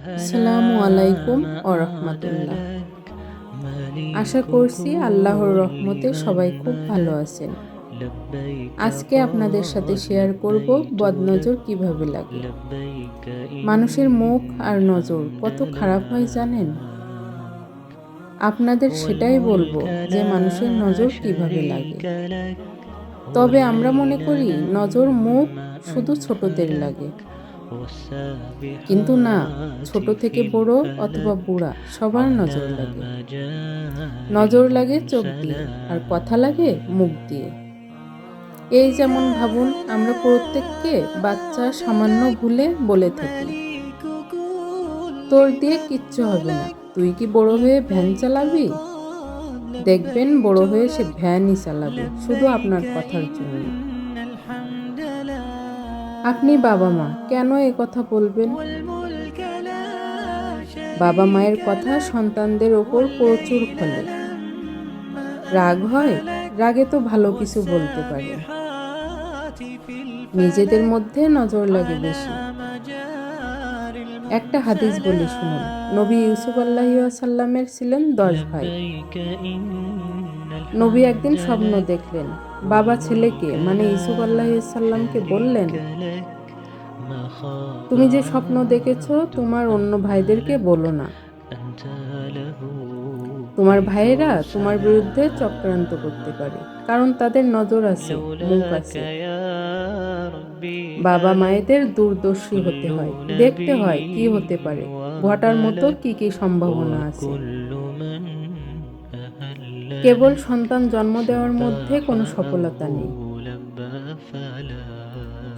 আসসালামু আলাইকুম ওয়া রাহমাতুল্লাহ। আশা করছি আল্লাহর রহমতে সবাই খুব ভালো আছেন। আজকে আপনাদের সাথে শেয়ার করব বদনজর কিভাবে লাগে। মানুষের মুখ আর নজর কত খারাপ হয় জানেন? আপনাদের সেটাই বলবো যে মানুষের নজর কিভাবে লাগে। তবে আমরা মনে করি নজর মুখ শুধু ছোটদের লাগে, কিন্তু না, ছোট থেকে বড় অথবা বুড়া সবার নজর লাগে। নজর লাগে চোখ দিয়ে আর কথা লাগে মুখ দিয়ে। এই যেমন ভাবুন, আমরা প্রত্যেককে বাচ্চা সামান্য ভুলে বলে থাকি, তোর দিয়ে কিচ্ছু হবে না, তুই কি বড় হয়ে ভ্যান চালাবি? দেখবেন বড় হয়ে সে ভ্যানই চালাবে শুধু আপনার কথার জন্য। আপনি বাবা মা, কেন এ কথা বলবেন? বাবা মায়ের কথা সন্তানদের ওপর প্রচুর ফলে। রাগ হয়, রাগে তো ভালো কিছু বলতে পারে। নিজেদের মধ্যে নজর লাগে বেশি। একটা হাদিস বলে শুনুন। নবী ইউসুফ আলাইহিস সালামের ছিলেন 10 ভাই। নবী একদিন স্বপ্ন দেখলেন। বাবা ছেলেকে মানে ইউসুফ আলাইহিস সালামকে বললেন, তুমি যে স্বপ্ন দেখেছো তোমার অন্য ভাইদেরকে বলো না। তোমার ভাইয়েরা তোমার বিরুদ্ধে চক্রান্ত করতে পারে, কারণ তাদের নজর আছে, মুখ আছে। বাবা মায়েদের দূরদর্শী হতে হয়, দেখতে হয় কি হতে পারে, ঘটার মতো কি কি সম্ভাবনা আছে। কেবল সন্তান জন্ম দেওয়ার মধ্যে কোনো সফলতা নেই।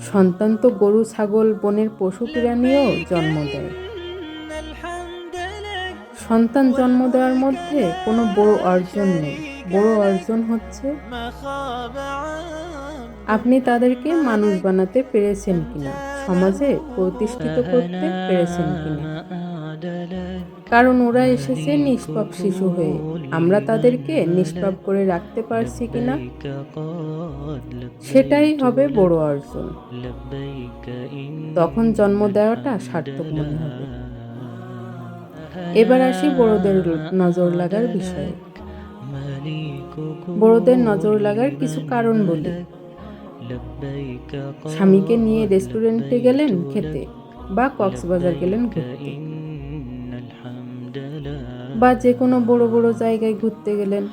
সন্তান তো গরু ছাগল বনের পশু প্রাণীও জন্ম দেয়। সন্তান জন্ম দেওয়ার মধ্যে কোনো বড় অর্জন নেই। বড় অর্জন হচ্ছে আপনি তাদেরকে মানুষ বানাতে পেরেছেন কিনা, সমাজে প্রতিষ্ঠিত করতে পেরেছেন কিনা। কারণ ওরা এসেছে নিষ্পাপ শিশু হয়ে, আমরা তাদেরকে নিষ্পাপ করে রাখতে পারছি কিনা, সেটাই হবে বড় অর্জন। তখন জন্ম দেওয়াটা সার্থক মনে হবে। এবার আসি বড়দের নজর লাগার বিষয়ে। বড়দের নজর লাগার কিছু কারণ বলি। স্বামীকে নিয়ে রেস্টুরেন্টে গেলেন খেতে, বা কক্সবাজার গেলেন ঘুরতে, বা যে কোনো বড় বড় জায়গায় ঘুরতে গেলেন।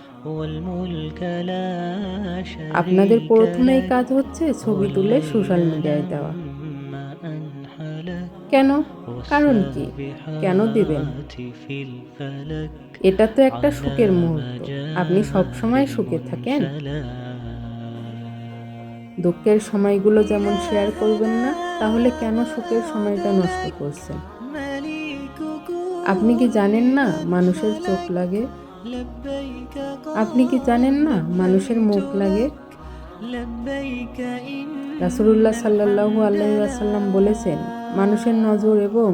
আপনাদের প্রথমেই কাজ হচ্ছে ছবি তুলে সোশ্যাল মিডিয়ায় দেওয়া। কেন? কারণ কি? কেন দিবেন? এটা তো একটা সুখের মুহূর্ত। আপনি সবসময় সুখে থাকেন। দুঃখের সময়গুলো যেমন শেয়ার করবেন না, তাহলে কেন সুখের সময়টা নষ্ট করছেন? আপনি কি জানেন না মানুষের চোখ লাগে? আপনি কি জানেন না মানুষের মুখ লাগে? রাসূলুল্লাহ সাল্লাল্লাহু আলাইহি ওয়াসাল্লাম বলেছেন, মানুষের নজর এবং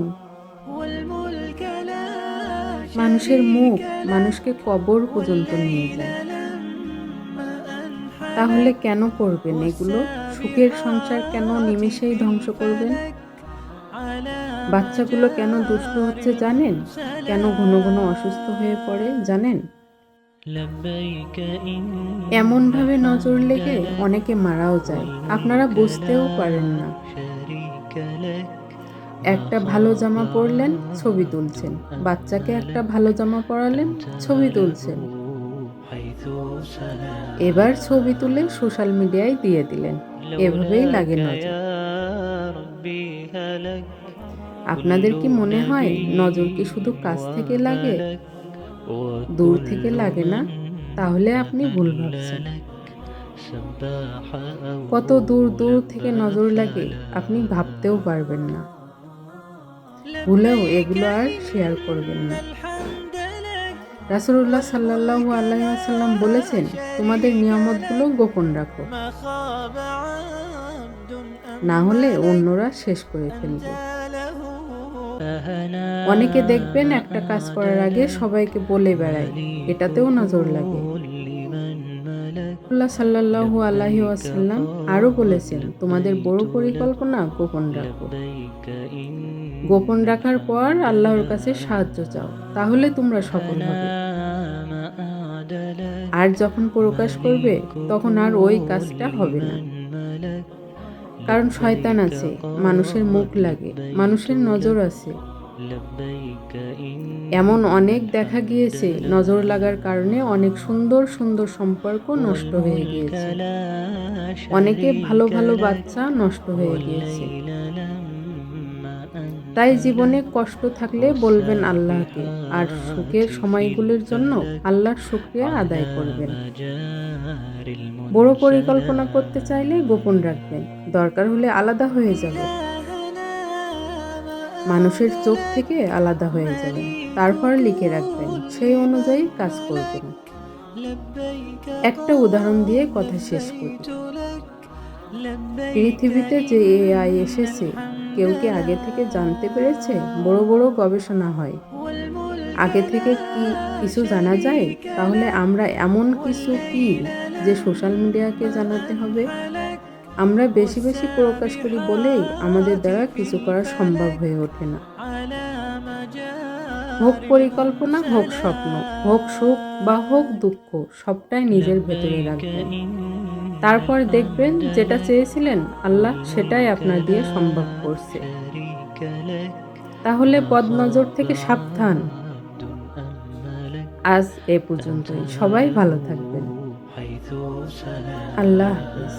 মানুষের মুখ মানুষকে কবর পর্যন্ত নিয়ে যায়। তাহলে কেন করবেন এগুলো? সুখের সংসার কেন নিমেষেই ধ্বংস করবেন? বাচ্চাগুলো কেন দুষ্ট হচ্ছে জানেন? কেন ঘন ঘন অসুস্থ হয়ে পড়ে জানেন? এমনভাবে নজর লেগে অনেকে মারাও যায়, আপনারা বুঝতেও পারেন না। একটা ভালো জামা পরলেন, ছবি তুলছেন। বাচ্চাকে একটা ভালো জামা পরালেন, ছবি তুলছেন। এবার ছবি তুলে সোশ্যাল মিডিয়ায় দিয়ে দিলেন। এভাবেই লাগে নজর। আপনাদের কি মনে হয় নজর কি শুধু কাছ থেকে লাগে, দূর থেকে লাগে না? তাহলে আপনি ভুল ভাবছেন। কত দূর দূর থেকে নজর লাগে আপনি ভাবতেও পারবেন না। ভুলেও এগুলো আর শেয়ার করবেন না। রাসূলুল্লাহ সাল্লাল্লাহু আলাইহি ওয়াসাল্লাম বলেছেন, তোমাদের নিয়ামতগুলো গোপন রাখো, না হলে অন্যরা শেষ করে ফেলবে। অনেকে দেখবেন একটা কাজ করার আগে সবাইকে বলে বেড়ায়, এটাতেও নজর লাগে। রাসূলুল্লাহ সাল্লাল্লাহু আলাইহি ওয়াসাল্লাম আরো বলেছেন, তোমাদের বড় পরিকল্পনা গোপন রাখো। গোপন রাখার পর আল্লাহর কাছে সাহায্য চাও, তাহলে তোমরা সফল হবে। আর যখন প্রকাশ করবে তখন আর ওই কাজটা হবে না। কারণ শয়তান আছে, মানুষের মুখ লাগে, মানুষের নজর আছে। এমন অনেক দেখা গিয়েছে, নজর লাগার কারণে অনেক সুন্দর সুন্দর সম্পর্ক নষ্ট হয়ে গিয়েছে, অনেকে ভালো ভালো বাচ্চা নষ্ট হয়ে গিয়েছে। তাই জীবনে কষ্ট থাকলে বলবেন আল্লাহকে, আর সুখের সময়গুলোর জন্য আল্লাহর শুকরিয়া আদায় করবেন। বড় পরিকল্পনা করতে চাইলে গোপন রাখবেন, দরকার হলে আলাদা হয়ে যাবেন, মানুষের চোখ থেকে আলাদা হয়ে যাবেন, তারপর লিখে রাখবেন, সেই অনুযায়ী কাজ করবেন। একটা উদাহরণ দিয়ে কথা শেষ করি। পৃথিবীতে যে এআই এসেছে, কেউ কি আগে থেকে জানতে পেরেছে? বড় বড় গবেষণা হয়, আগে থেকে কি কিছু জানা যায়? তাহলে আমরা এমন কিছু কি যে সোশ্যাল মিডিয়াকে জানাতে হবে? আমরা বেশি বেশি প্রকাশ করি বলেই আমাদের দ্বারা কিছু করা সম্ভব হয়ে ওঠে না। হোক পরিকল্পনা, হোক স্বপ্ন, হোক সুখ বা হোক দুঃখ, সবটাই নিজের ভেতরে রাখবেন। তারপর দেখবেন যেটা চেয়েছিলেন আল্লাহ সেটাই আপনার দিয়ে সম্ভব করছে। তাহলে বদনজর থেকে সাবধান। আজ এ পর্যন্তই। সবাই ভালো থাকবেন। আল্লাহ হাফেজ।